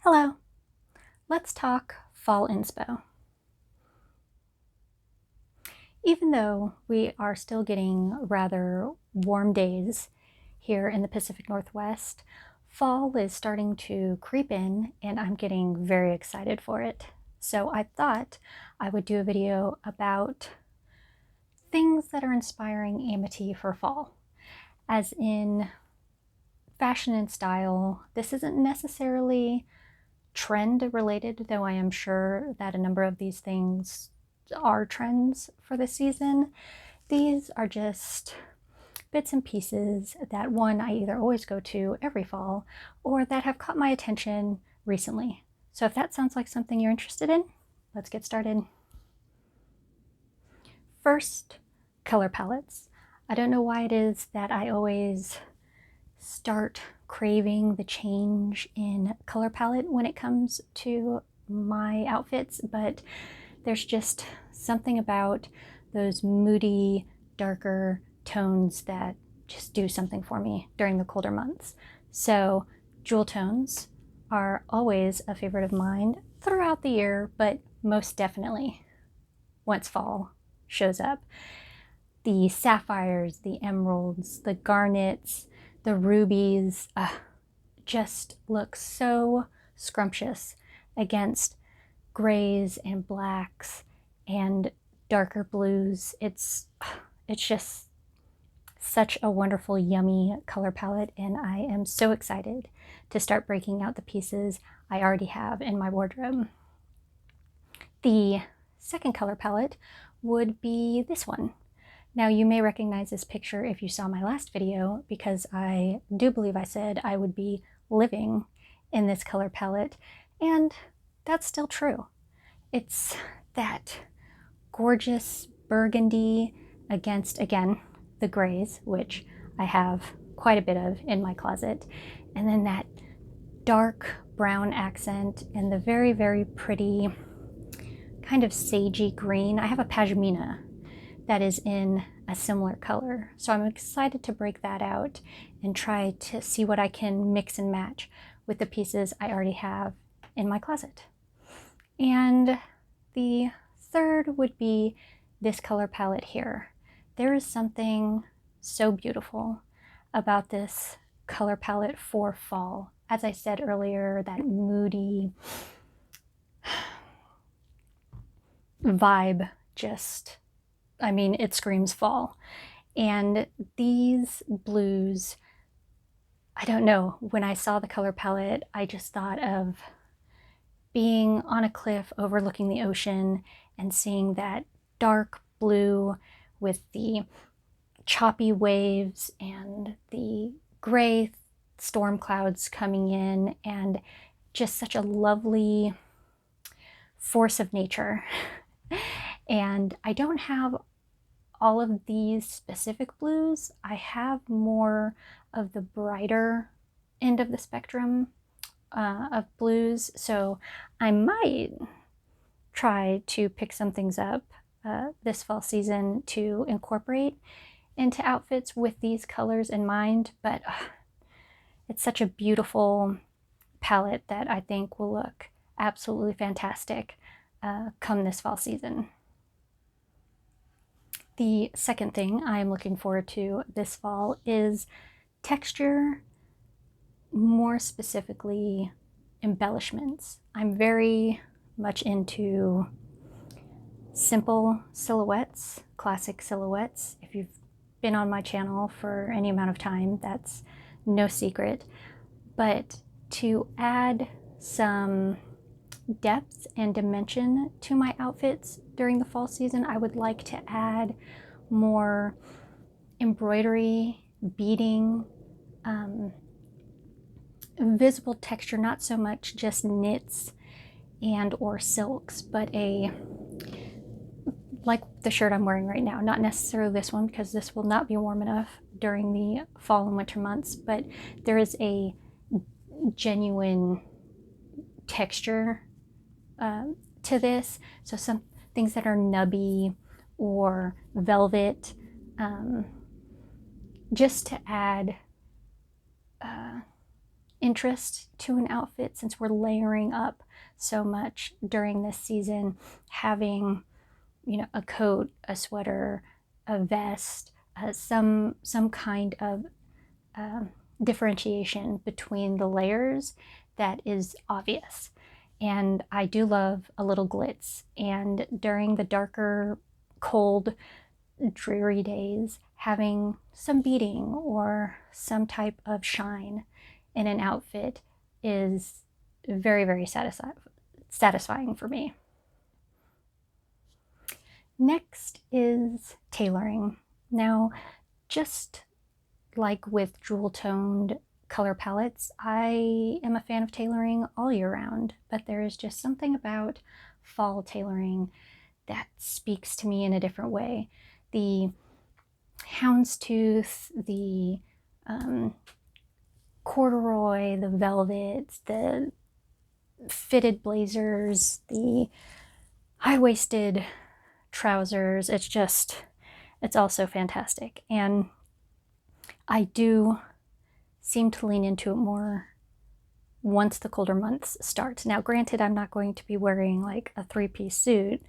Hello, let's talk fall inspo. Even though we are still getting rather warm days here in the Pacific Northwest, fall is starting to creep in and I'm getting very excited for it. So I thought I would do a video about things that are inspiring Amity for fall, as in fashion and style. This isn't necessarily trend related, though I am sure that a number of these things are trends for the season. These are just bits and pieces that one, I either always go to every fall or that have caught my attention recently. So if that sounds like something you're interested in, let's get started. First, color palettes. I don't know why it is that I always start craving the change in color palette when it comes to my outfits, but there's just something about those moody, darker tones that just do something for me during the colder months. So jewel tones are always a favorite of mine throughout the year, but most definitely once fall shows up. The sapphires, the emeralds, the garnets, the rubies just look so scrumptious against grays and blacks and darker blues. It's just such a wonderful, yummy color palette, and I am so excited to start breaking out the pieces I already have in my wardrobe. The second color palette would be this one. Now, you may recognize this picture if you saw my last video, because I do believe I said I would be living in this color palette, and that's still true. It's that gorgeous burgundy against, again, the grays, which I have quite a bit of in my closet, and then that dark brown accent and the very, very pretty kind of sagey green. I have a pashmina that is in a similar color. So I'm excited to break that out and try to see what I can mix and match with the pieces I already have in my closet. And the third would be this color palette here. There is something so beautiful about this color palette for fall. As I said earlier, that moody vibe just, I mean, it screams fall. And these blues, I don't know, when I saw the color palette, I just thought of being on a cliff overlooking the ocean and seeing that dark blue with the choppy waves and the gray storm clouds coming in, and just such a lovely force of nature. And I don't have all of these specific blues. I have more of the brighter end of the spectrum of blues, so I might try to pick some things up this fall season to incorporate into outfits with these colors in mind, but it's such a beautiful palette that I think will look absolutely fantastic come this fall season. The second thing I'm looking forward to this fall is texture, more specifically embellishments. I'm very much into simple silhouettes, classic silhouettes. If you've been on my channel for any amount of time, that's no secret. But to add some depth and dimension to my outfits during the fall season, I would like to add more embroidery, beading, visible texture, not so much just knits and or silks, but like the shirt I'm wearing right now, not necessarily this one because this will not be warm enough during the fall and winter months, but there is a genuine texture to this. So some things that are nubby or velvet, just to add interest to an outfit, since we're layering up so much during this season, having, you know, a coat, a sweater, a vest, some kind of differentiation between the layers that is obvious. And I do love a little glitz, and during the darker, cold, dreary days, having some beading or some type of shine in an outfit is very, very satisfying for me. Next is tailoring. Now, just like with jewel-toned color palettes, I am a fan of tailoring all year round, but there is just something about fall tailoring that speaks to me in a different way. The houndstooth, the corduroy, the velvets, the fitted blazers, the high-waisted trousers, it's also fantastic. And I do seem to lean into it more once the colder months start. Now, granted, I'm not going to be wearing like a three-piece suit,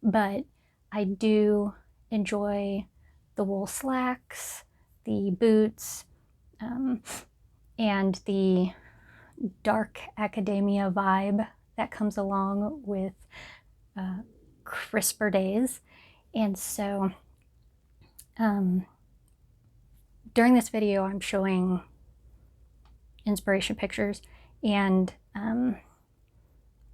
but I do enjoy the wool slacks, the boots, and the dark academia vibe that comes along with crisper days. And so during this video, I'm showing inspiration pictures, and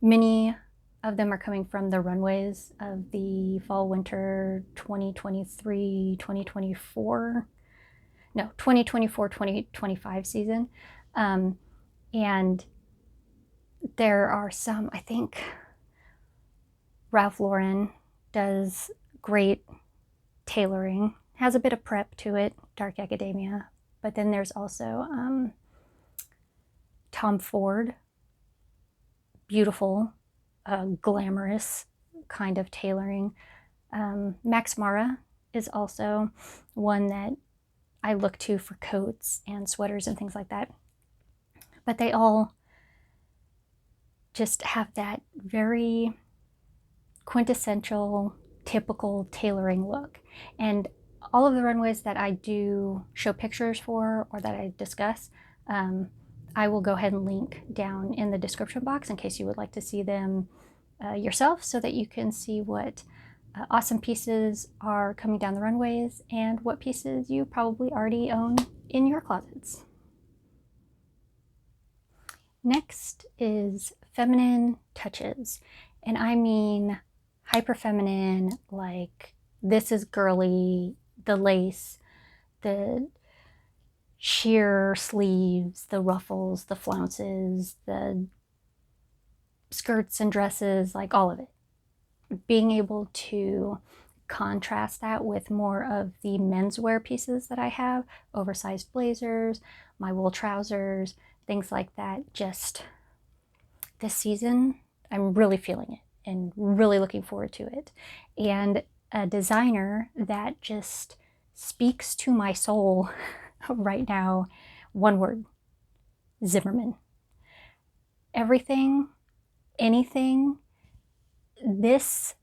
many of them are coming from the runways of the fall winter 2023-2024, no, 2024-2025 season. And there are some, I think Ralph Lauren does great tailoring, has a bit of prep to it, dark academia, but then there's also Tom Ford, beautiful, glamorous kind of tailoring. Max Mara is also one that I look to for coats and sweaters and things like that. But they all just have that very quintessential, typical tailoring look. And all of the runways that I do show pictures for or that I discuss, I will go ahead and link down in the description box in case you would like to see them yourself, so that you can see what awesome pieces are coming down the runways and what pieces you probably already own in your closets. Next is feminine touches, and I mean hyper feminine, like this is girly, the lace, the sheer sleeves, the ruffles, the flounces, the skirts and dresses, like all of it. Being able to contrast that with more of the menswear pieces that I have, oversized blazers, my wool trousers, things like that. Just this season, I'm really feeling it and really looking forward to it. And a designer that just speaks to my soul right now, one word: Zimmerman. Everything, anything, this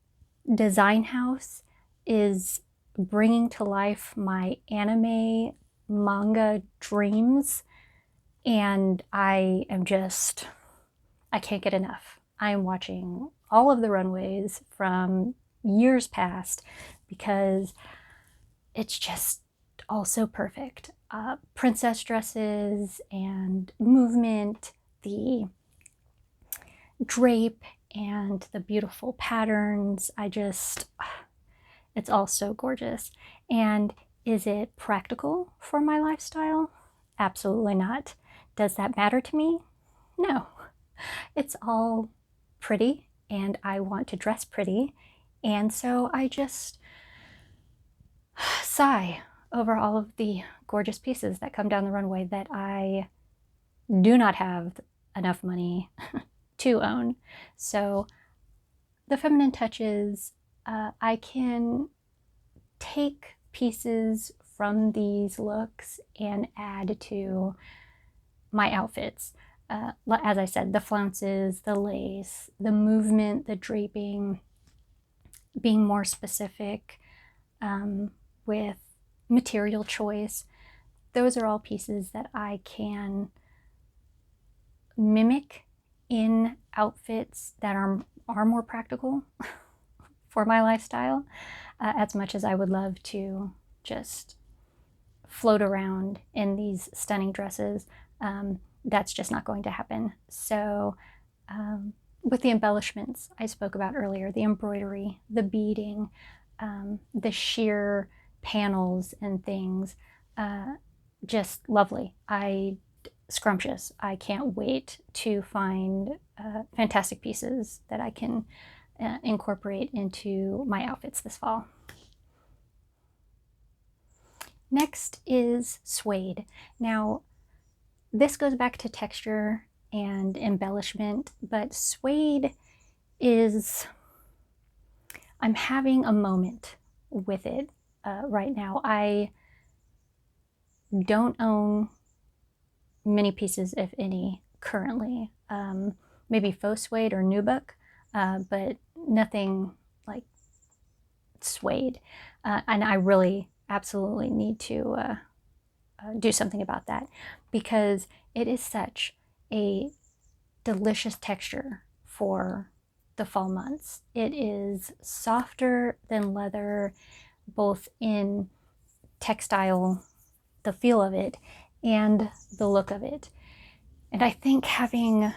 design house is bringing to life my anime manga dreams, and I can't get enough. I am watching all of the runways from years past because it's just all so perfect. Princess dresses and movement, the drape and the beautiful patterns. It's all so gorgeous. And is it practical for my lifestyle? Absolutely not. Does that matter to me? No. It's all pretty, and I want to dress pretty, and so I just sigh over all of the gorgeous pieces that come down the runway that I do not have enough money to own. So the feminine touches, I can take pieces from these looks and add to my outfits. As I said, the flounces, the lace, the movement, the draping, being more specific with material choice. Those are all pieces that I can mimic in outfits that are more practical for my lifestyle, as much as I would love to just float around in these stunning dresses. That's just not going to happen. So with the embellishments I spoke about earlier, the embroidery, the beading, the sheer panels and things, just lovely. Scrumptious. I can't wait to find fantastic pieces that I can incorporate into my outfits this fall. Next is suede. Now, this goes back to texture and embellishment, but suede is, I'm having a moment with it right now. I don't own many pieces, if any, currently. Maybe faux suede or nubuck, but nothing like suede. And I really absolutely need to do something about that, because it is such a delicious texture for the fall months. It is softer than leather, both in textile, the feel of it, and the look of it. And I think having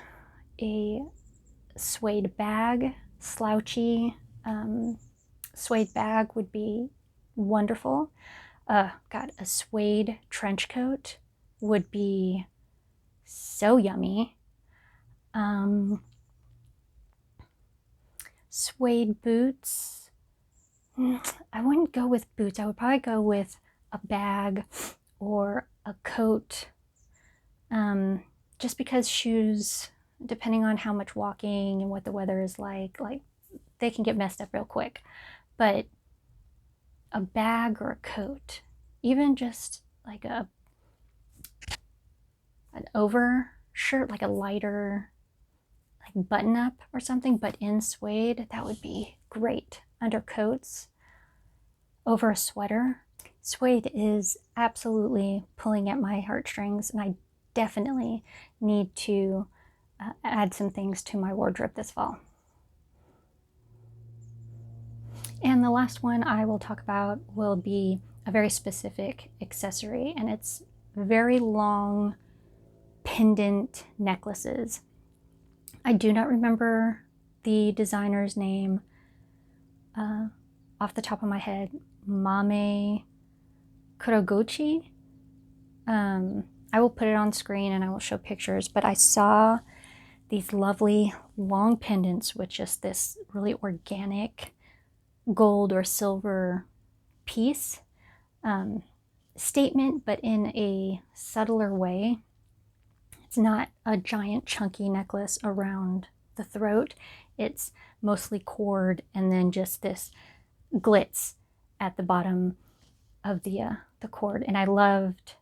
a suede bag, slouchy suede bag would be wonderful. God, a suede trench coat would be so yummy. Suede boots. I wouldn't go with boots. I would probably go with a bag or a coat. Just because shoes, depending on how much walking and what the weather is like they can get messed up real quick. But a bag or a coat, even just like an overshirt, like a lighter like button up or something, but in suede, that would be great. Under coats, over a sweater. Suede is absolutely pulling at my heartstrings, and I definitely need to add some things to my wardrobe this fall. And the last one I will talk about will be a very specific accessory, and it's very long pendant necklaces. I do not remember the designer's name off the top of my head. Mame Kuroguchi. I will put it on screen and I will show pictures, but I saw these lovely long pendants with just this really organic gold or silver piece statement, but in a subtler way. It's not a giant chunky necklace around the throat. It's mostly cord and then just this glitz at the bottom of the cord. And I loved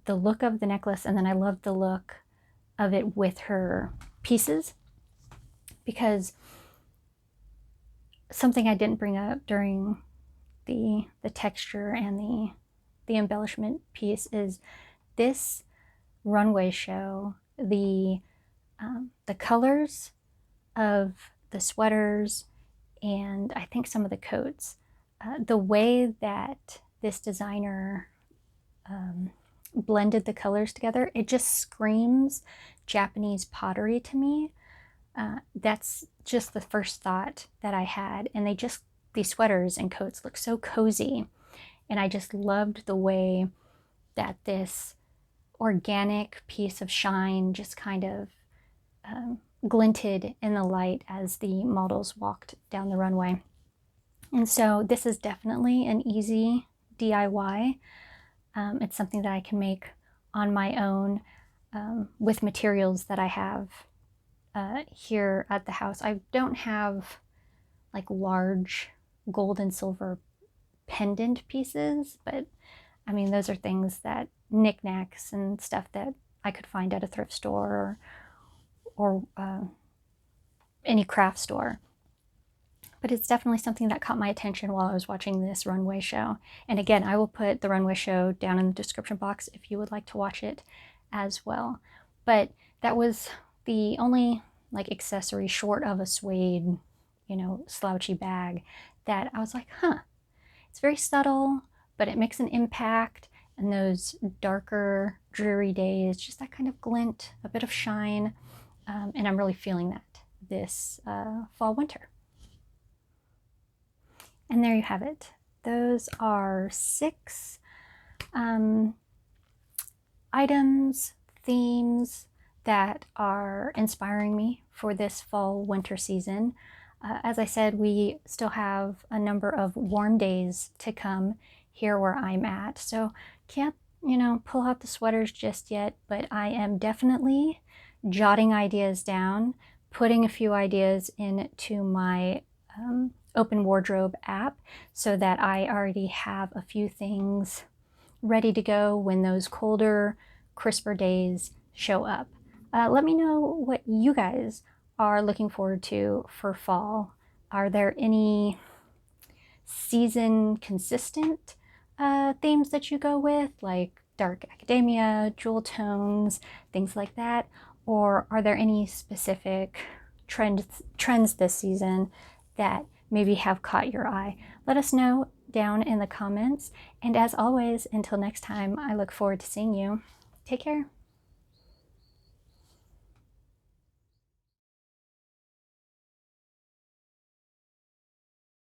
the look of the necklace, and then I loved the look of it with her pieces, because something I didn't bring up during the texture and the embellishment piece is this runway show, the colors of the sweaters and I think some of the coats, the way that this designer blended the colors together, it just screams Japanese pottery to me. That's just the first thought that I had. And these sweaters and coats look so cozy. And I just loved the way that this organic piece of shine just kind of glinted in the light as the models walked down the runway. And so this is definitely an easy DIY. It's something that I can make on my own with materials that I have here at the house. I don't have like large gold and silver pendant pieces, but I mean, those are things that knickknacks and stuff that I could find at a thrift store or any craft store. But it's definitely something that caught my attention while I was watching this runway show. And again, I will put the runway show down in the description box if you would like to watch it as well. But that was the only like accessory short of a suede, you know, slouchy bag that I was like, huh, it's very subtle, but it makes an impact. And those darker, dreary days, just that kind of glint, a bit of shine. And I'm really feeling that this fall, winter. And there you have it. Those are 6 items, themes that are inspiring me for this fall winter season. As I said, we still have a number of warm days to come here where I'm at. So can't, you know, pull out the sweaters just yet, but I am definitely jotting ideas down, putting a few ideas into my open wardrobe app so that I already have a few things ready to go when those colder, crisper days show up. Let me know what you guys are looking forward to for fall. Are there any season consistent themes that you go with, like dark academia, jewel tones, things like that? Or are there any specific trends this season that maybe have caught your eye? Let us know down in the comments. And as always, until next time, I look forward to seeing you. Take care.